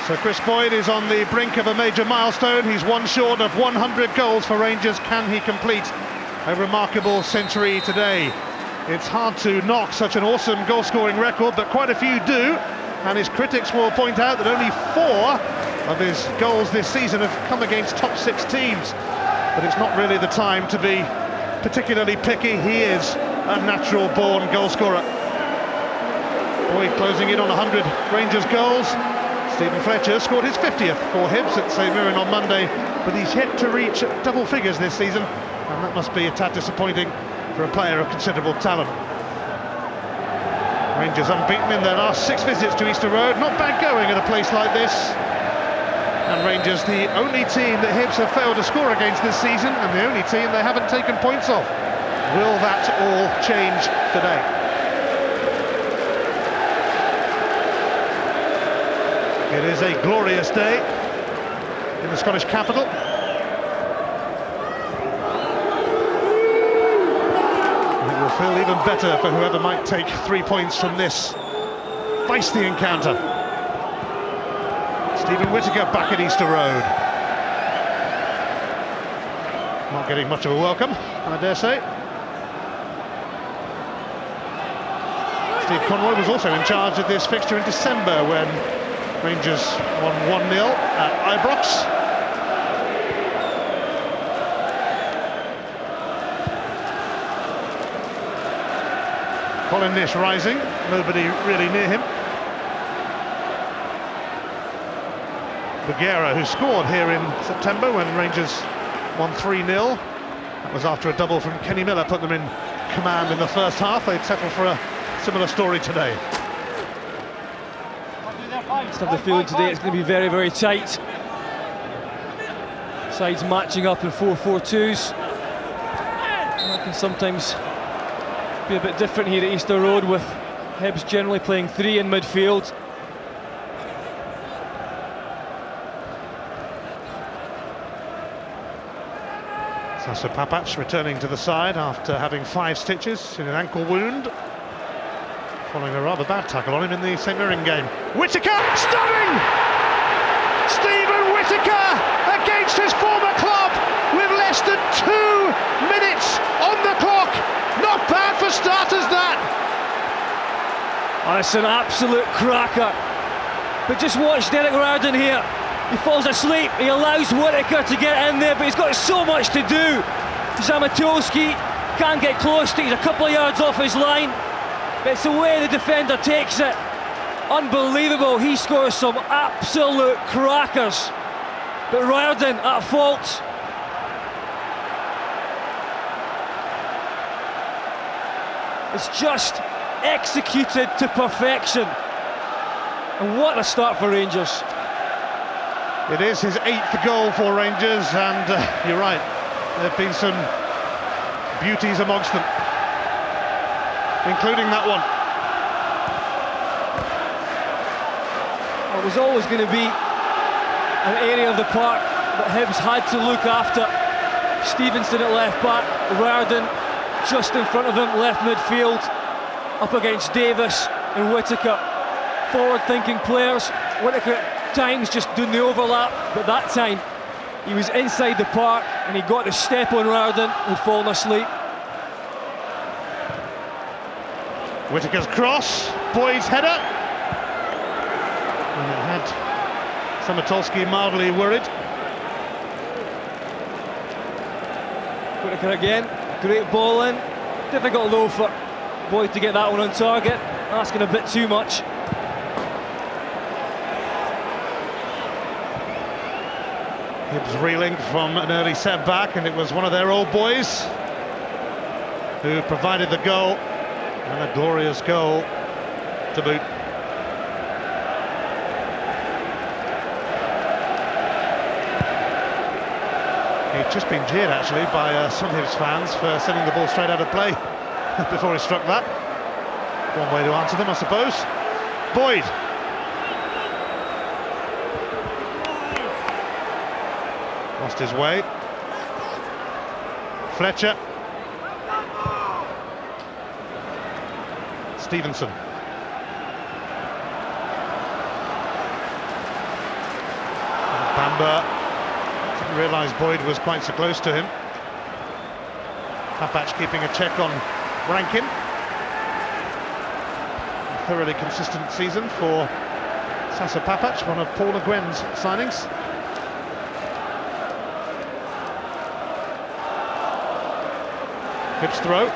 So Chris Boyd is on the brink of a major milestone. He's one short of 100 goals for Rangers. Can he complete a remarkable century today? It's hard to knock such an awesome goal-scoring record, but quite a few do. And his critics will point out that only 4 of his goals this season have come against top 6 teams. But it's not really the time to be particularly picky. He is a natural-born goalscorer. Boyd closing in on 100 Rangers goals. Stephen Fletcher scored his 50th for Hibs at St Mirren on Monday, but he's yet to reach double figures this season, and that must be a tad disappointing for a player of considerable talent. Rangers unbeaten in their last 6 visits to Easter Road. Not bad going at a place like this. And Rangers, the only team that Hibs have failed to score against this season, and the only team they haven't taken points off. Will that all change today? It is a glorious day in the Scottish capital. And it will feel even better for whoever might take 3 points from this feisty encounter. Stephen Whittaker back at Easter Road. Not getting much of a welcome, I dare say. Steve Conroy was also in charge of this fixture in December when Rangers won 1-0 at Ibrox. Colin Nish rising, nobody really near him. Bagheera, who scored here in September when Rangers won 3-0. That was after a double from Kenny Miller put them in command in the first half. They'd settle for a similar story today. I just have the feeling today it's going to be very, very tight. Sides matching up in 4-4-2s. That can sometimes be a bit different here at Easter Road, with Hibs generally playing 3 in midfield. Sasa Papac returning to the side after having 5 stitches in an ankle wound, following a rather bad tackle on him in the St Mirren game. Whittaker, stunning! Stephen Whittaker against his former club with less than 2 minutes on the clock. Not bad for starters, that. Oh, it's an absolute cracker. But just watch Derek Riordan here. He falls asleep, he allows Whittaker to get in there, but he's got so much to do. Zamatulski can't get close to it, he's a couple of yards off his line. But it's the way the defender takes it. Unbelievable, he scores some absolute crackers. But Riordan at fault. It's just executed to perfection. And what a start for Rangers. It is his 8th goal for Rangers, and you're right, there have been some beauties amongst them, including that one. It was always going to be an area of the park that Hibs had to look after. Stevenson at left back, Riordan just in front of him, left midfield, up against Davis and Whittaker. Forward-thinking players. Whittaker at times just doing the overlap, but that time he was inside the park and he got a step on Riordan, who'd fallen asleep. Whittaker's cross, Boyd's header. And it had Zamatulski mildly worried. Whittaker again, great ball in. Difficult though for Boyd to get that one on target, asking a bit too much. Hibs reeling from an early setback, and it was one of their old boys who provided the goal, and a glorious goal to boot. He'd just been jeered actually by some Hibs fans for sending the ball straight out of play before he struck that. One way to answer them, I suppose. Boyd. Lost his way. Fletcher. Stevenson. Bamber didn't realise Boyd was quite so close to him. Papac keeping a check on Rankin. A thoroughly consistent season for Sasa Papac, one of Paul Le Guen's signings. Hibs throw.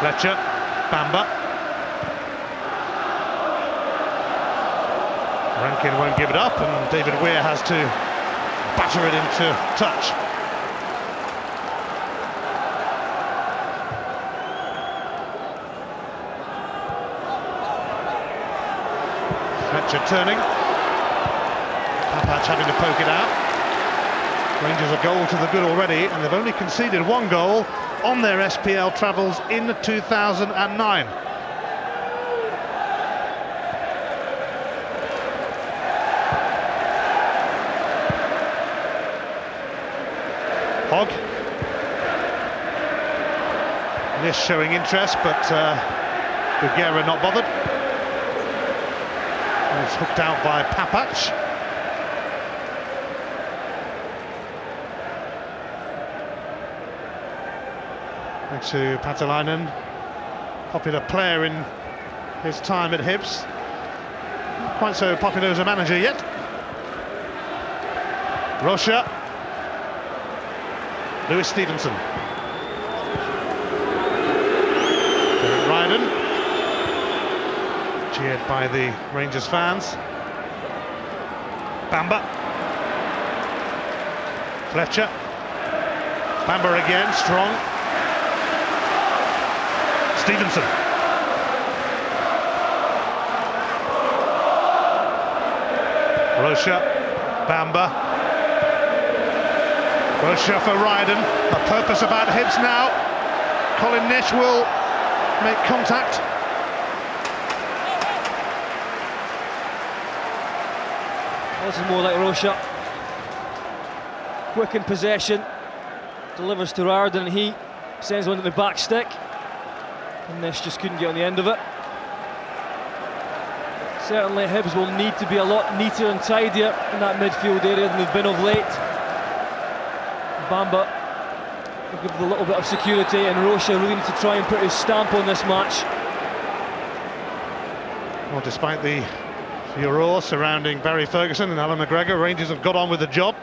Fletcher, Bamber. Rankin won't give it up, and David Weir has to batter it into touch. Fletcher turning. Papac having to poke it out. Rangers a goal to the good already, and they've only conceded one goal on their SPL travels in 2009. Hogg. Nish showing interest, but Bugera not bothered. And it's hooked out by Papac. Next to Patalainen, popular player in his time at Hibs. Not quite so popular as a manager yet. Rocha. Lewis Stevenson. Ryden. Cheered by the Rangers fans. Bamber. Fletcher. Bamber again, strong. Stevenson. Rocha, Bamber. Rocha for Ryden. A purpose about Hibs now. Colin Nish will make contact. This is more like Rocha. Quick in possession. Delivers to Ryden, and he sends one to the back stick. And Nish just couldn't get on the end of it. Certainly Hibs will need to be a lot neater and tidier in that midfield area than they've been of late. Bamber will give a little bit of security, and Rocha really need to try and put his stamp on this match. Well, despite the furore surrounding Barry Ferguson and Alan McGregor, Rangers have got on with the job.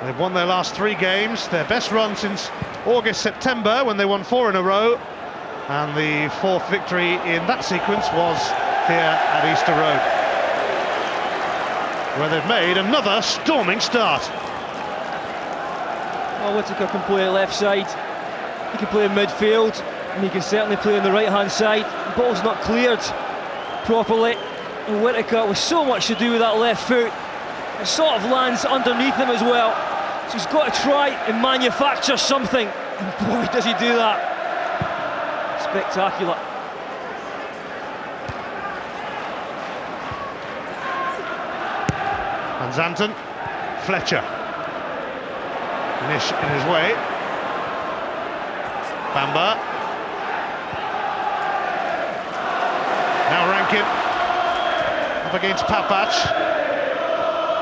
They've won their last 3 games, their best run since August-September when they won 4 in a row. And the 4th victory in that sequence was here at Easter Road, where they've made another storming start. Well, Whittaker can play left side, he can play in midfield, and he can certainly play on the right-hand side. The ball's not cleared properly, and Whittaker, with so much to do with that left foot, it sort of lands underneath him as well. So he's got to try and manufacture something, and boy does he do that. Spectacular. Van Zanten, Fletcher. Nish in his way. Bamber. Now Rankin. Up against Papac.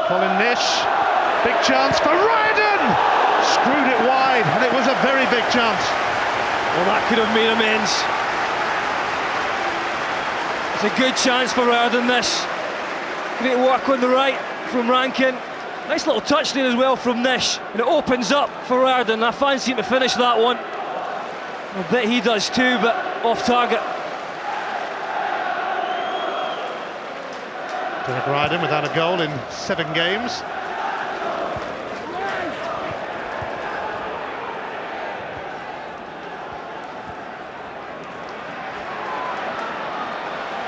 Colin Nish. Big chance for Ryden! Screwed it wide, and it was a very big chance. Well, that could have made amends. It's a good chance for Ryden, this. Great work on the right from Rankin. Nice little touch there as well from Nish, and it opens up for Ryden. I fancy him to finish that one. I bet he does too, but off target. Derek Ryden without a goal in 7 games.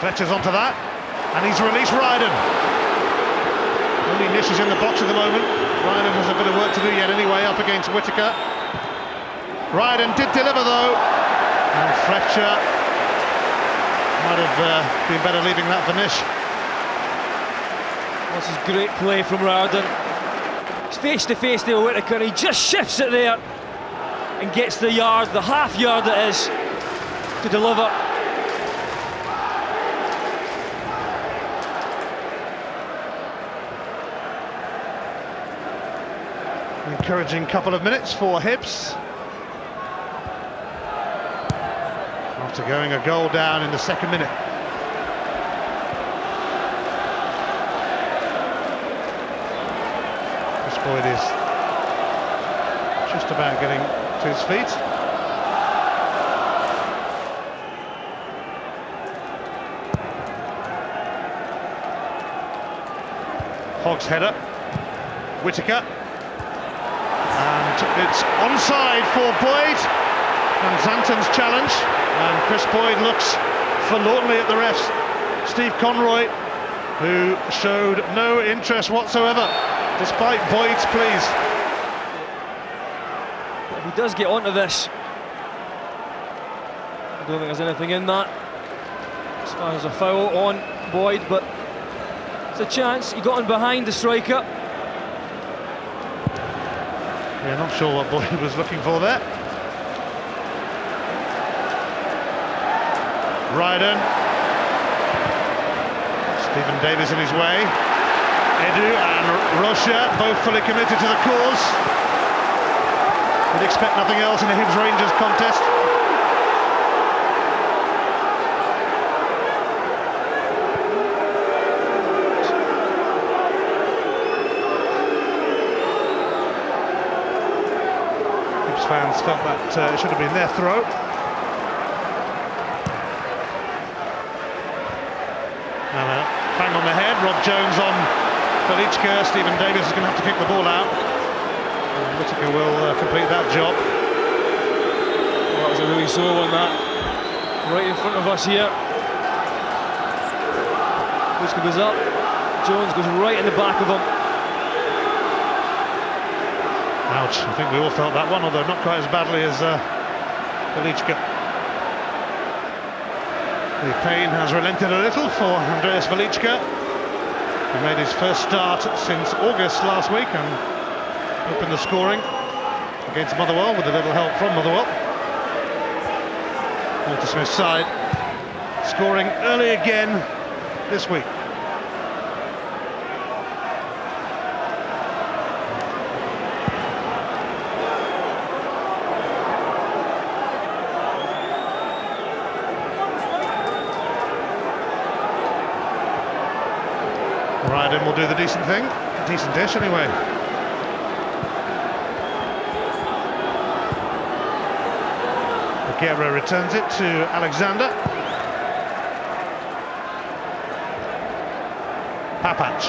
Fletcher's onto that, and he's released Ryden. Only Nish is in the box at the moment. Ryden has a bit of work to do yet anyway, up against Whittaker. Ryden did deliver though, and Fletcher might have been better leaving that for Nish. This is great play from Ryden. He's face to face there with Whittaker, and he just shifts it there and gets the yard, the half yard it is, to deliver. Encouraging couple of minutes for Hibs. After going a goal down in the second minute. Chris Boyd is just about getting to his feet. Hogg's header, Whittaker, and it's onside for Boyd, and Zanton's challenge, and Chris Boyd looks forlornly at the refs. Steve Conroy, who showed no interest whatsoever, despite Boyd's pleas. If he does get onto this, I don't think there's anything in that as far as a foul on Boyd, but it's a chance. He got in behind the striker. Yeah, not sure what Boyd was looking for there. Ryden. Stephen Davis in his way. Edu and Rocha both fully committed to the cause. Would expect nothing else in a Hibs Rangers contest. Fans felt that it should have been their throw. And bang on the head, Rob Jones on Velička. Stephen Davis is going to have to kick the ball out. And Whittaker will complete that job. Well, that was a really sore one, that. Right in front of us here. Whittaker goes up, Jones goes right in the back of him. Ouch, I think we all felt that one, although not quite as badly as Velička. The pain has relented a little for Andreas Velička. He made his first start since August last week and opened the scoring against Motherwell with a little help from Motherwell. Walter Smith's side scoring early again this week. Ryden will do the decent thing, decent-ish anyway. Guerra returns it to Alexander. Papac,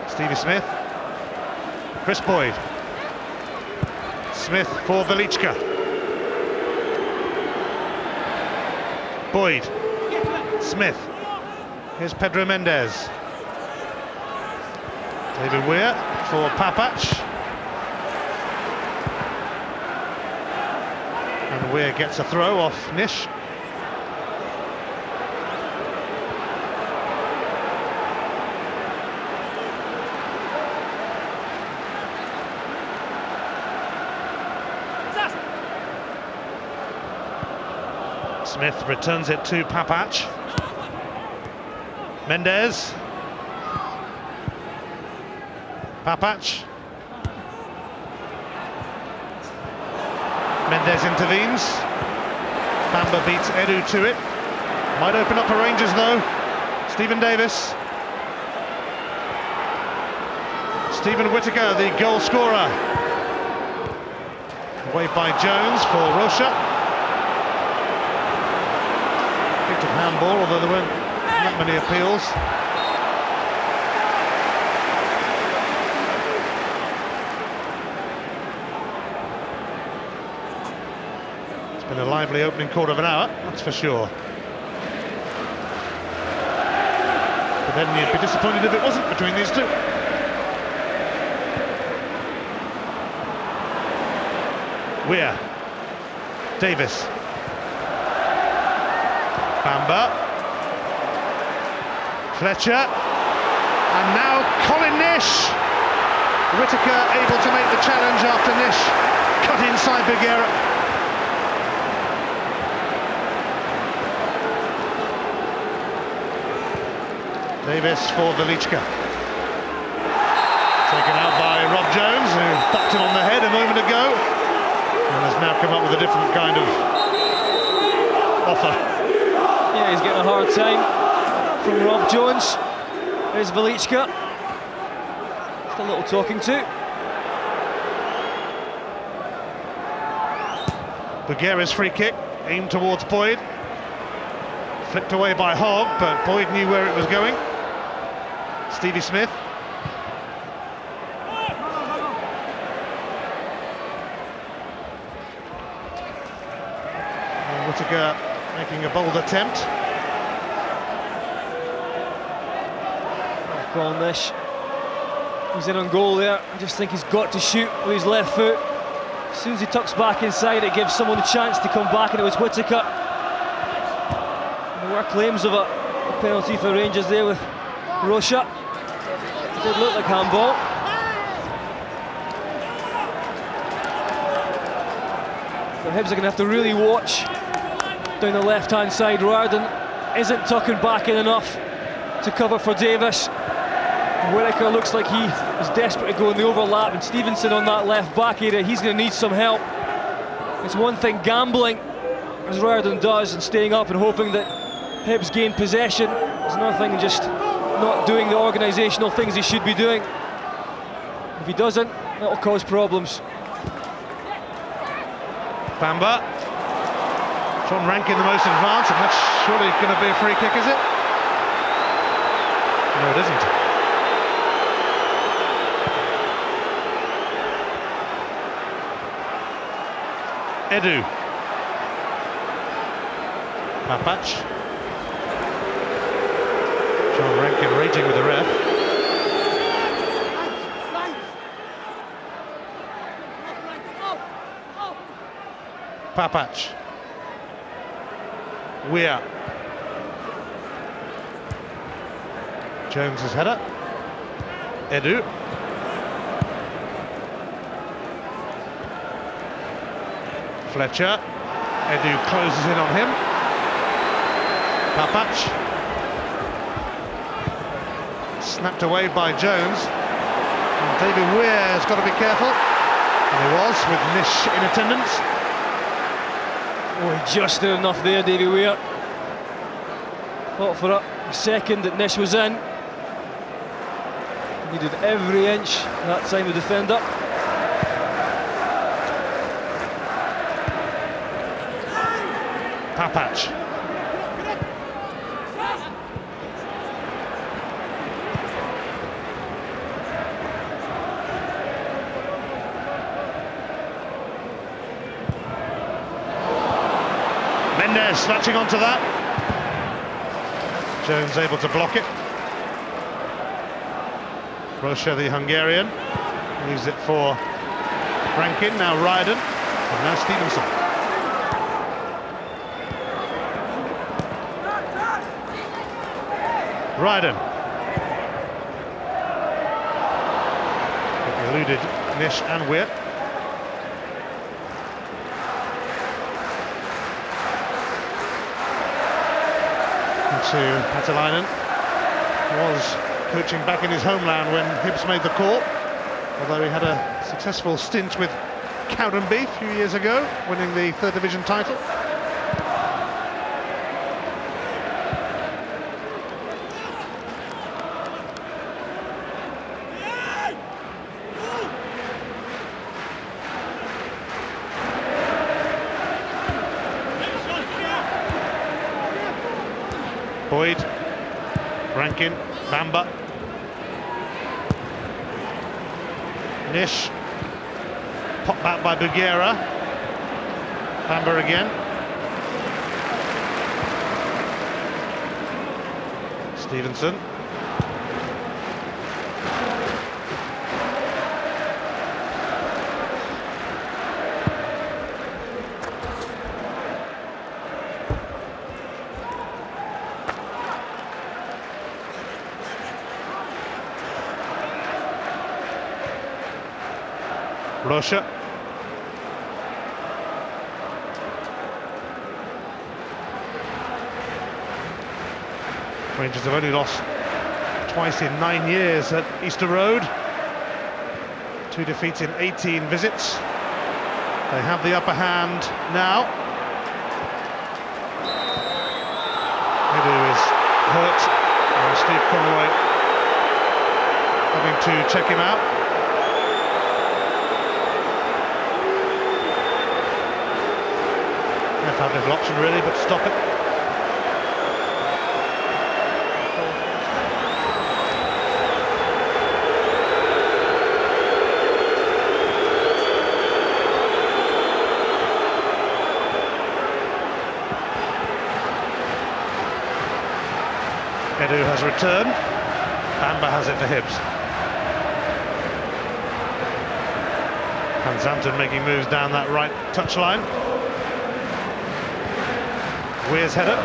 Stevie Smith, Chris Boyd, Smith for Velička. Boyd, Smith, here's Pedro Mendes. David Weir for Papac. And Weir gets a throw off Nish. Smith returns it to Papac. Mendes. Papac. Mendes intervenes. Bamba beats Edu to it. Might open up for Rangers though. Stephen Davis. Stephen Whittaker, the goal scorer. Away by Jones for Rocha. Bit of handball, although there weren't that many appeals. Been a lively opening quarter of an hour, that's for sure. But then you'd be disappointed if it wasn't between these two. Weir, Davis, Bamba, Fletcher, and now Colin Nish. Whittaker able to make the challenge after Nish cut inside Bigera. Davis for Velička. Taken out by Rob Jones, who bopped him on the head a moment ago, and has now come up with a different kind of offer. Yeah, he's getting a hard time from Rob Jones. There's Velichka. Just a little talking to. Bulgaria's free kick, aimed towards Boyd. Flicked away by Hogg, but Boyd knew where it was going. Stevie Smith. And Whittaker making a bold attempt. Nish. He's in on goal there. I just think he's got to shoot with his left foot. As soon as he tucks back inside, it gives someone a chance to come back, and it was Whittaker. There were claims of a penalty for Rangers there with Rocha. It did look like handball. The Hibs are going to have to really watch down the left-hand side. Riordan isn't tucking back in enough to cover for Davis. Whittaker looks like he is desperate to go in the overlap, and Stevenson on that left back area, he's going to need some help. It's one thing gambling, as Riordan does, and staying up and hoping that Hibs gain possession. It's another thing just not doing the organisational things he should be doing. If he doesn't, that'll cause problems. Bamba. John Rankin the most advanced, and that's surely going to be a free kick, is it? No, it isn't. Edu. Papac. John Rankin raging with the ref. Papac. Weir. Jones's header. Edu. Fletcher. Edu closes in on him. Papac. Snapped away by Jones. And David Weir has got to be careful. And he was, with Nish in attendance. Oh, he just did enough there, Davy Weir. Thought for a second that Nish was in. Needed every inch that time, the defender. Papac. Mendes snatching onto that. Jones able to block it. Rocha, the Hungarian, leaves it for Rankin, now Riordan, and now Stevenson. Riordan. Eluded Nish and Weir. To Patalainen, was coaching back in his homeland when Hibs made the call, although he had a successful stint with Cowdenbeath a few years ago, winning the 3rd Division title. Boyd, Rankin, Bamba, Nish, pop back by Bulgaria, Bamba again, Stevenson, Rocha. Rangers have only lost twice in 9 years at Easter Road. 2 defeats in 18 visits. They have the upper hand now. Edu is hurt. Steve Conway having to check him out. They've had little option really, but stop it. Edu has returned. Bamba has it for Hibs. Van Zanten making moves down that right touchline. Weir's header.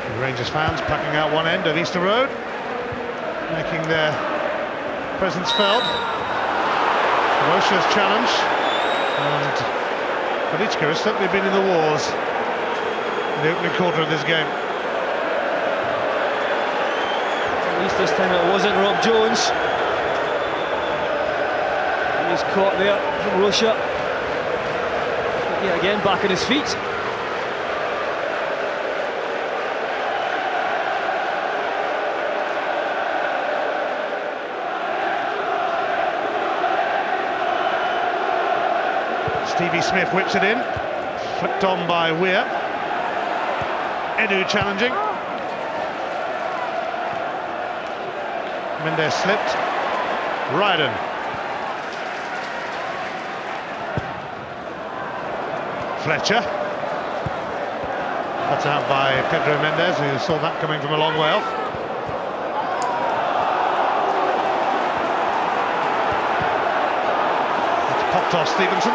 The Rangers fans packing out one end of Easter Road, making their presence felt. Ferocious challenge, and Velička has certainly been in the wars in the opening quarter of this game. At least this time it wasn't Rob Jones. He's caught there from Russia. Yet again, back on his feet. Stevie Smith whips it in, flicked on by Weir. Edu challenging. Mendes slipped. Ryden. Fletcher. Cut out by Pedro Mendes, who saw that coming from a long way off. It's popped off Stevenson.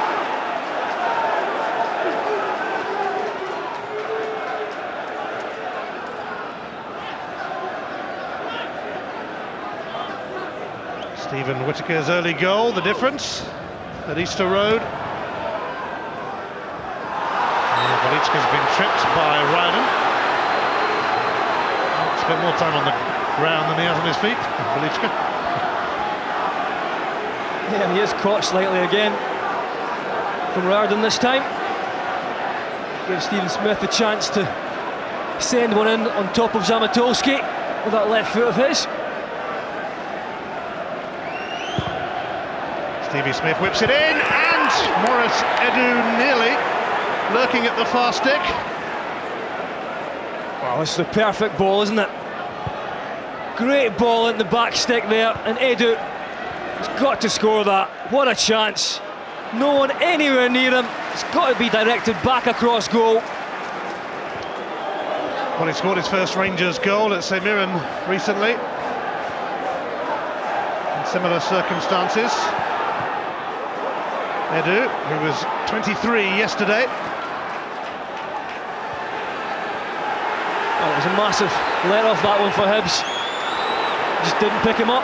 Stephen Whittaker's early goal, the difference at Easter Road. Velička's been tripped by Ryden. Spent more time on the ground than he has on his feet, Velička. Yeah, he is caught slightly again from Ryden this time. Gives Stephen Smith a chance to send one in on top of Zamatolski with that left foot of his. Stevie Smith whips it in, and Maurice Edu nearly lurking at the far stick. Well, this is a perfect ball, isn't it? Great ball in the back stick there, and Edu has got to score that. What a chance. No one anywhere near him. It's got to be directed back across goal. Well, he scored his first Rangers goal at St Mirren recently, in similar circumstances. Edu, who was 23 yesterday. Oh, it was a massive let-off that one for Hibs. Just didn't pick him up.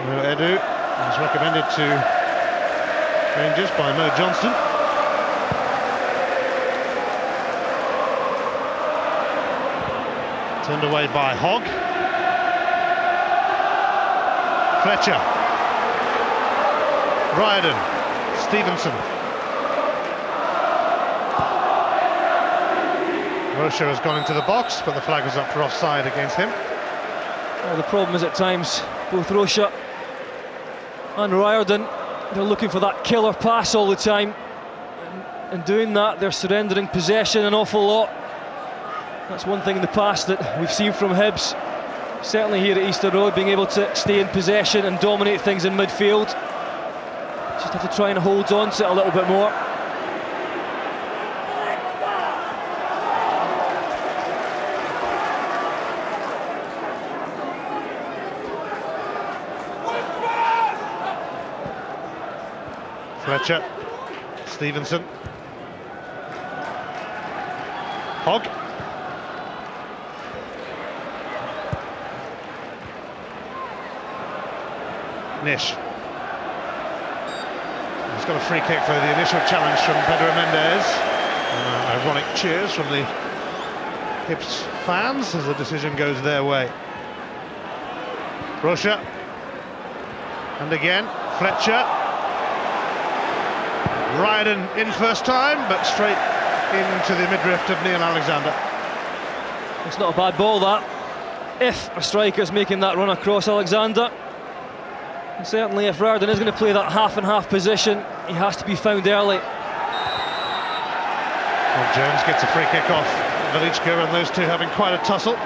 Well, Edu was recommended to Rangers by Mo Johnston. Turned away by Hogg. Fletcher. Ryden. Stevenson. Rocha has gone into the box, but the flag was up for offside against him. Well, the problem is at times both Rocha and Riordan, they're looking for that killer pass all the time. And in doing that, they're surrendering possession an awful lot. That's one thing in the past that we've seen from Hibs, certainly here at Easter Road, being able to stay in possession and dominate things in midfield. Just have to try and hold on to it a little bit more. Fletcher. Stevenson. Hogg. Nish. He's got a free kick for the initial challenge from Pedro Mendes. Ironic cheers from the Hibs fans as the decision goes their way. Rocha. And again, Fletcher. Ryden in first time, but straight into the midriff of Neil Alexander. It's not a bad ball, that. If a striker's making that run across Alexander, and certainly if Riordan is going to play that half-and-half position, he has to be found early. Well, Jones gets a free kick off Velička, and those two having quite a tussle.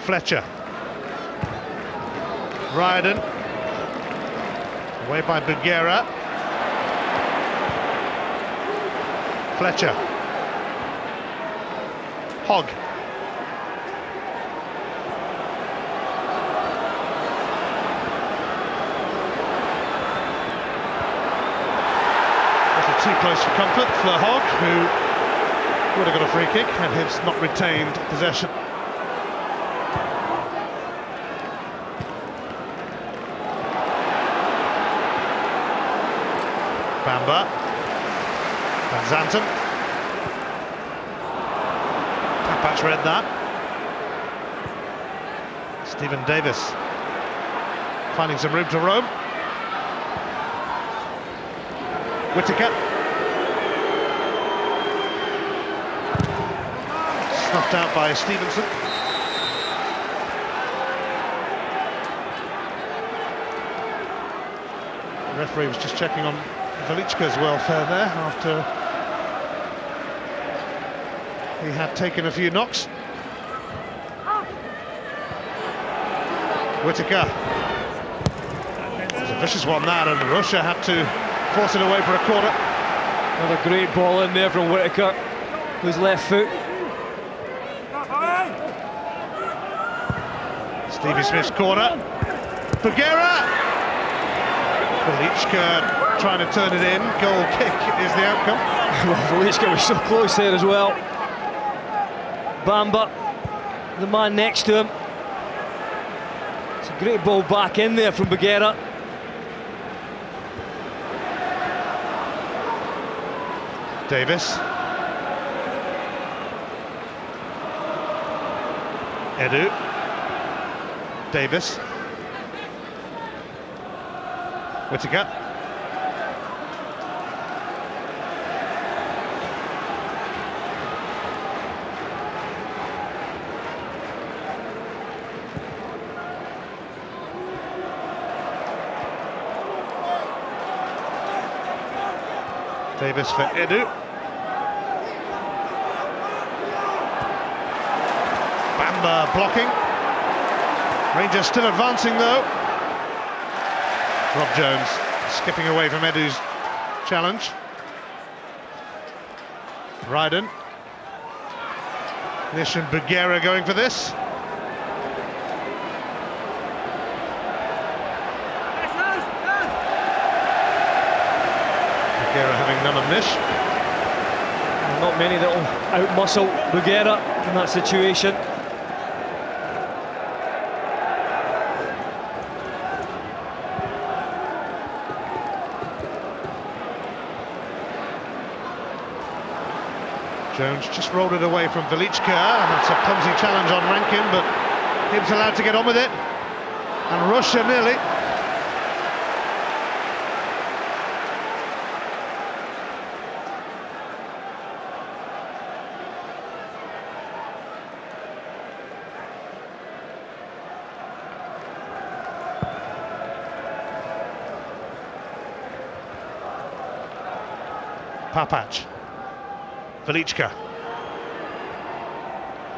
Fletcher. Riordan. Away by Bugera. Fletcher. Hogg. Little too close for comfort for Hogg, who would have got a free kick had Hibs not retained possession. Bamba. Van Zanten. Papach read that. Stephen Davis finding some room to roam. Whittaker. Snuffed out by Stevenson. The referee was just checking on Velička's welfare there after he had taken a few knocks. Whittaker. It was a vicious one that, and Rocha had to force it away for a corner. Another great ball in there from Whittaker, whose left foot. Stevie Smith's corner. Bugera. Velička trying to turn it in. Goal kick is the outcome. Well, Velička was so close there as well. Bamba, the man next to him. It's a great ball back in there from Bugera. Davis. Edu. Davis. Whittaker. Davis for Edu. Bamba blocking. Rangers still advancing though. Rob Jones skipping away from Edu's challenge. Ryden. Nish and Bugera going for this. Bugera having none of Nish. Not many that will out-muscle Bugera in that situation. Jones just rolled it away from Velička, and that's a clumsy challenge on Rankin, but Hibs allowed to get on with it. And Rocha nearly. Papach. Velička.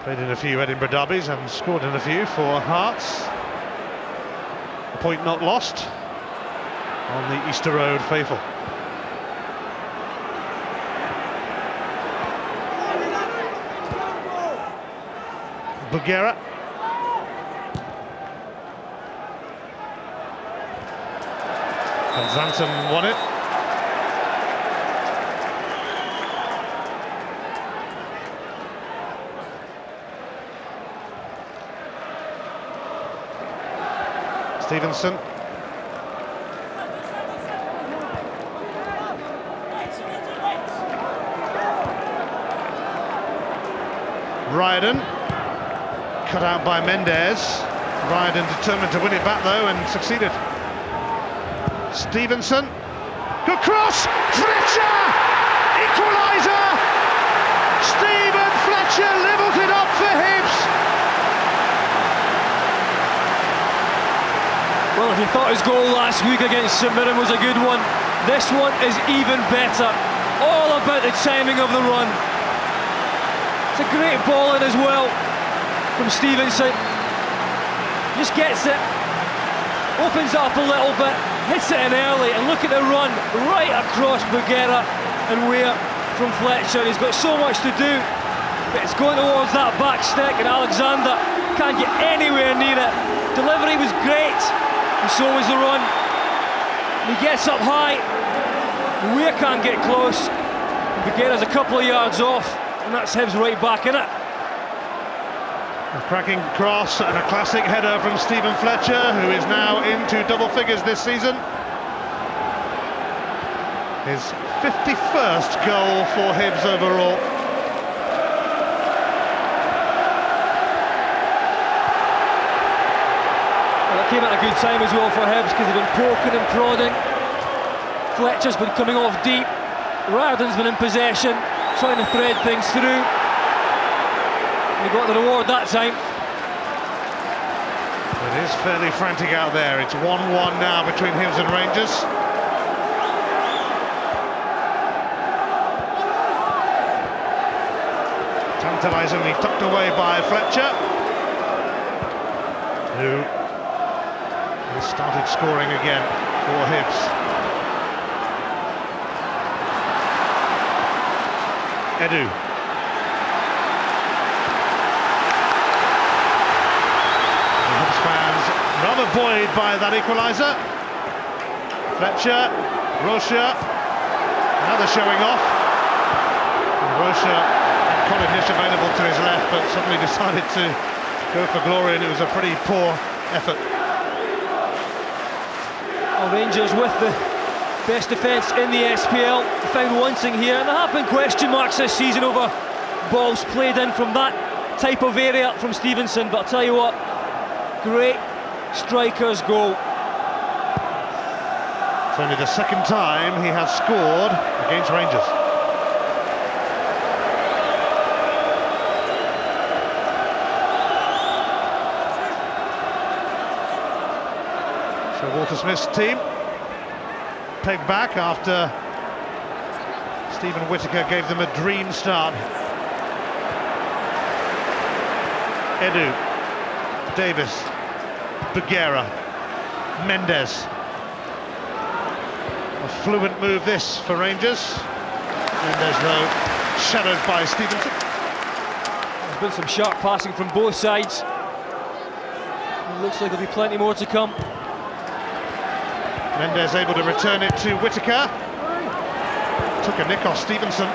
Played in a few Edinburgh derbies and scored in a few for Hearts. A point not lost on the Easter Road faithful. Bugera. And Zanton won it. Stevenson. Ryden, cut out by Mendes. Ryden determined to win it back though and succeeded. Stevenson, good cross, Fletcher, equaliser! Stephen Fletcher levels it up for Hibs. Well, if you thought his goal last week against St Mirren was a good one, this one is even better. All about the timing of the run. It's a great ball in as well from Stevenson. Just gets it, opens up a little bit, hits it in early, and look at the run right across Bugera and Weir from Fletcher. He's got so much to do, but it's going towards that back stick, and Alexander can't get anywhere near it. Delivery was great, and so was the run. And he gets up high, Weir can't get close, and Bugera's a couple of yards off, and that's Hibs right back in it. A cracking cross and a classic header from Stephen Fletcher, who is now into double figures this season. His 51st goal for Hibs overall. Well, it came at a good time as well for Hibs, because they've been poking and prodding. Fletcher's been coming off deep. Riordan's been in possession, trying to thread things through. He got the reward that time. It is fairly frantic out there. It's 1-1 now between Hibs and Rangers. Tantalisingly tucked away by Fletcher, who has started scoring again for Hibs. Edu. Fans rather buoyed by that equaliser. Fletcher, Rocha, another showing off. And Rocha had Colin Nish available to his left, but suddenly decided to go for glory, and it was a pretty poor effort. Well, Rangers with the best defence in the SPL found wanting here, and there have been question marks this season over balls played in from that type of area from Stevenson, but I'll tell you what, great striker's goal. It's only the second time he has scored against Rangers. So Walter Smith's team pegged back after Stephen Whittaker gave them a dream start. Edu, Davis, Bugera, Mendes. A fluent move this for Rangers. Mendes though shadowed by Stevenson. There's been some sharp passing from both sides. It looks like there'll be plenty more to come. Mendes able to return it to Whittaker. Took a nick off Stevenson.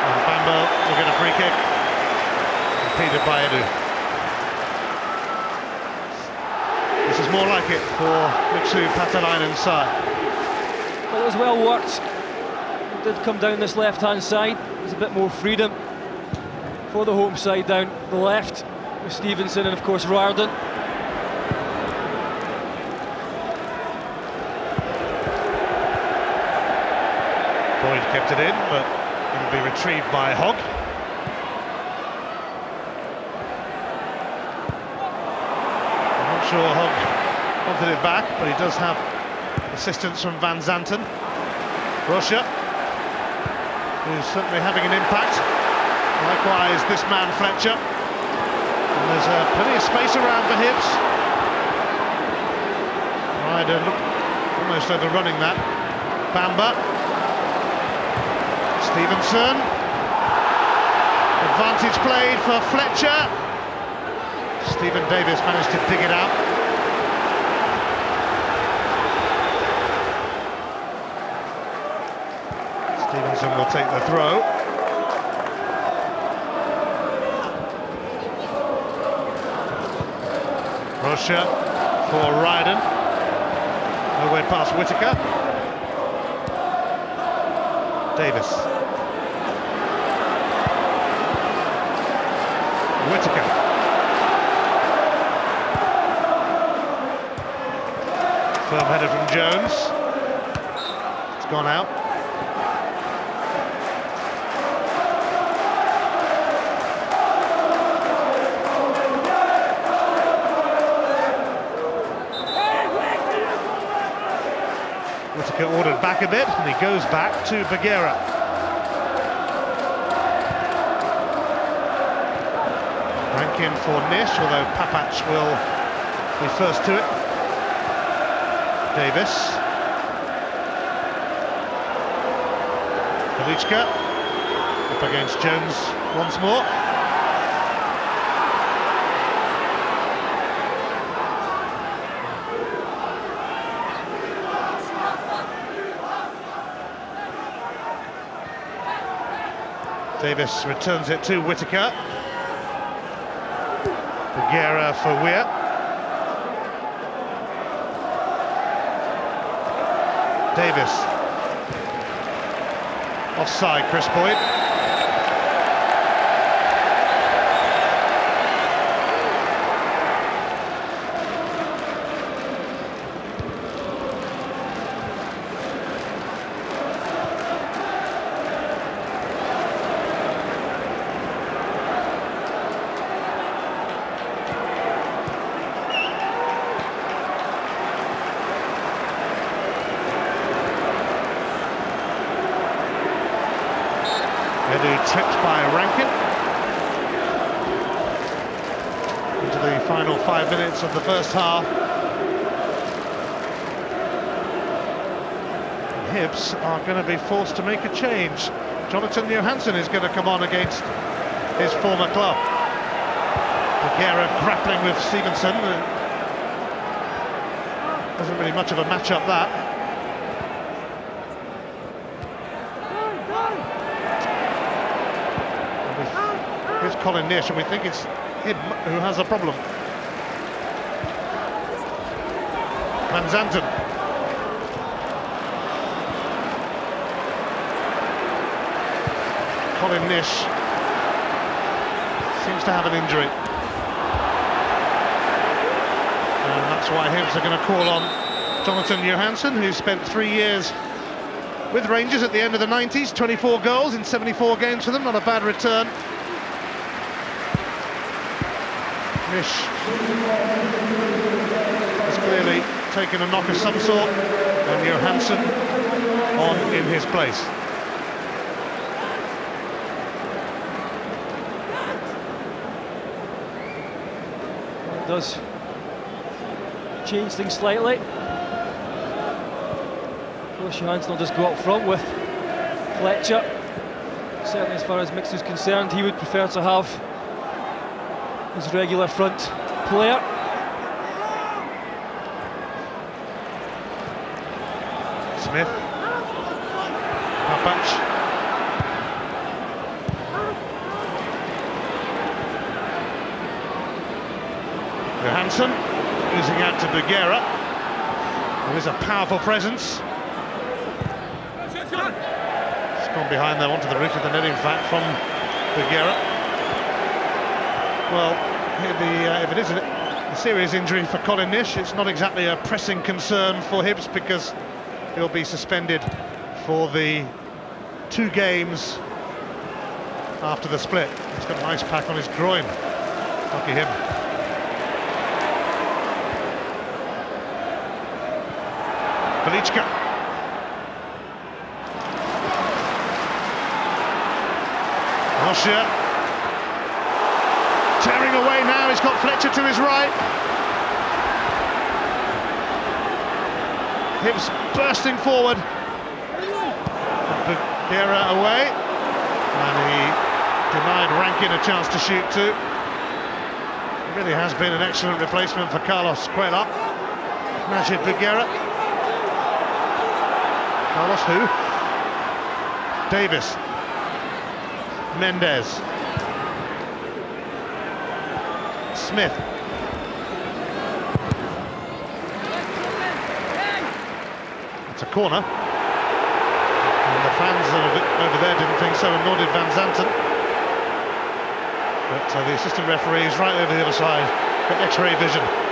And Bambo will get a free kick. Impeded by Edu. This is more like it for Mixu Patalainen's side. Well, it was well worked. It did come down this left-hand side. There's a bit more freedom for the home side down the left with Stevenson and of course Riordan. Boyd kept it in, but it'll be retrieved by Hogg. I'm not sure Hogg wanted it back, but he does have assistance from Van Zanten. Rocha, who's certainly having an impact. Likewise, this man Fletcher. And there's plenty of space around for Hibs. Ryder almost overrunning that. Bamba. Stevenson. Advantage played for Fletcher. Stephen Davis managed to dig it out. Stevenson will take the throw. Russia for Ryden. No way past Whittaker. Davis. Whittaker. Firm header from Jones. It's gone out. Whittaker ordered back a bit, and he goes back to Bagheera. Rankin for Nish, although Papac will be first to it. Davis. Kalichka up against Jones once more. Davis returns it to Whittaker. Bagheera for Weir. Davis. Offside, Chris Boyd. Edu tripped by Rankin. Into the final 5 minutes of the first half. Hibs are going to be forced to make a change. Jonathan Johansson is going to come on against his former club. Bagheera grappling with Stevenson. Wasn't really much of a match-up, that. Here's Colin Nish, and we think it's him who has a problem. Van Zanten. Colin Nish seems to have an injury. And that's why Hibs are going to call on Jonathan Johansson, who spent 3 years with Rangers at the end of the 90s, 24 goals in 74 games for them, not a bad return. Nish has clearly taken a knock of some sort, and Johansson on in his place. It does change things slightly. Of course, Johansson will just go up front with Fletcher. Certainly, as far as Mix is concerned, he would prefer to have his regular front player. Smith. Papac. Johansson losing out to Bagheera, who is a powerful presence. It's gone behind there onto the roof of the net, in fact, from Bagheera. Well, if it is a serious injury for Colin Nish, it's not exactly a pressing concern for Hibs, because he'll be suspended for the 2 games after the split. He's got an ice pack on his groin. Lucky him. Velichka. Russia. Tearing away now, he's got Fletcher to his right. Hibs bursting forward. Bagheera away. And he denied Rankin a chance to shoot too. It really has been an excellent replacement for Carlos Cuellar. Majid Bagheera. Carlos who? Davis. Mendes. Smith. It's a corner. And the fans over there didn't think so, and nor did Van Zanten. But the assistant referee is right over the other side, got X-ray vision.